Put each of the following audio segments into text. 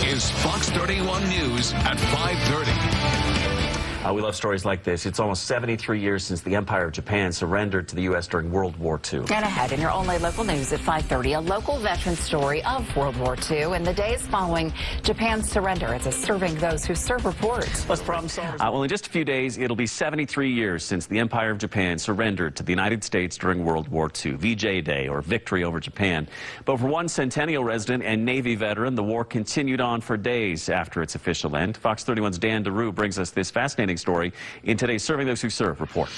is Fox 31 News at 5:30. We love stories like this. It's almost 73 years since the Empire of Japan surrendered to the U.S. during World War II. And ahead in your only local news at 5:30, a local veteran story of World War II and the days following Japan's surrender. It's a Serving Those Who Serve report. Plus problem solvers. Well, in just a few days, it'll be 73 years since the Empire of Japan surrendered to the United States during World War II. VJ Day, or Victory Over Japan. But for one Centennial resident and Navy veteran, the war continued on for days after its official end. Fox 31's Dan DeRue brings us this fascinating story in today's Serving Those Who Serve report.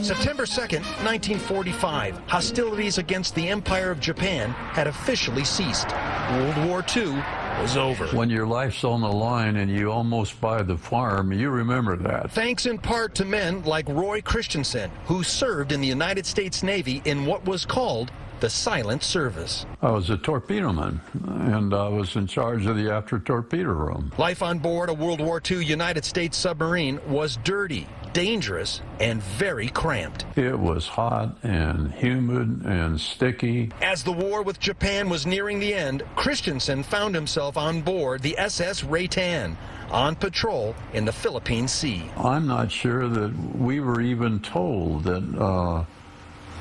September 2nd, 1945, hostilities against the Empire of Japan had officially ceased. World War II was over. When your life's on the line and you almost buy the farm, you remember that. Thanks in part to men like Roy Christensen, who served in the United States Navy in what was called the Silent Service. I was a torpedoman, and I was in charge of the after torpedo room. Life on board a World War II United States submarine was dirty, dangerous, and very cramped. It was hot and humid and sticky. As the war with Japan was nearing the end, Christensen found himself on board the SS Raitan, on patrol in the Philippine Sea. I'm not sure that we were even told that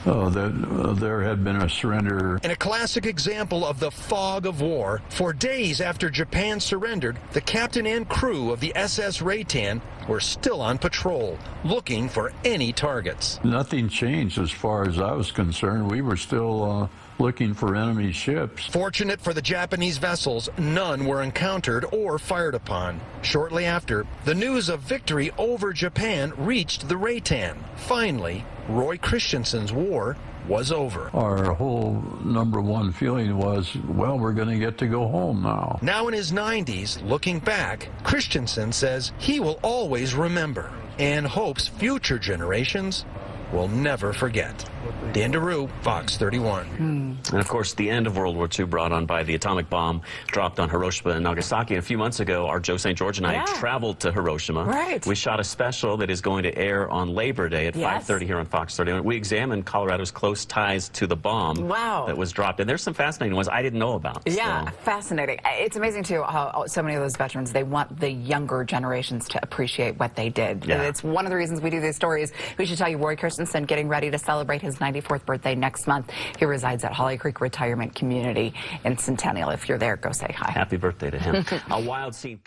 there had been a surrender. In a classic example of the fog of war, for days after Japan surrendered, the captain and crew of the SS Raitan were still on patrol, looking for any targets. Nothing changed as far as I was concerned. We were still looking for enemy ships. Fortunate for the Japanese vessels, none were encountered or fired upon. Shortly after, the news of victory over Japan reached the Raitan. Finally, Roy Christensen's war was over. Our whole #1 feeling was, well, we're going to get to go home now. Now in his 90s, looking back, Christensen says he will always remember and hopes future generations will never forget. Dan DeRue, Fox 31. And of course, the end of World War II brought on by the atomic bomb dropped on Hiroshima and Nagasaki. And a few months ago, our Joe St. George and I traveled to Hiroshima. Right. We shot a special that is going to air on Labor Day at 5:30 here on Fox 31. We examined Colorado's close ties to the bomb that was dropped. And there's some fascinating ones I didn't know about. Yeah, so fascinating. It's amazing, too, how so many of those veterans, they want the younger generations to appreciate what they did. Yeah. It's one of the reasons we do these stories. We should tell you, Roy Christensen getting ready to celebrate his 94th birthday next month. He resides at Holly Creek Retirement Community in Centennial. If you're there, go say hi. Happy birthday to him. A wild scene.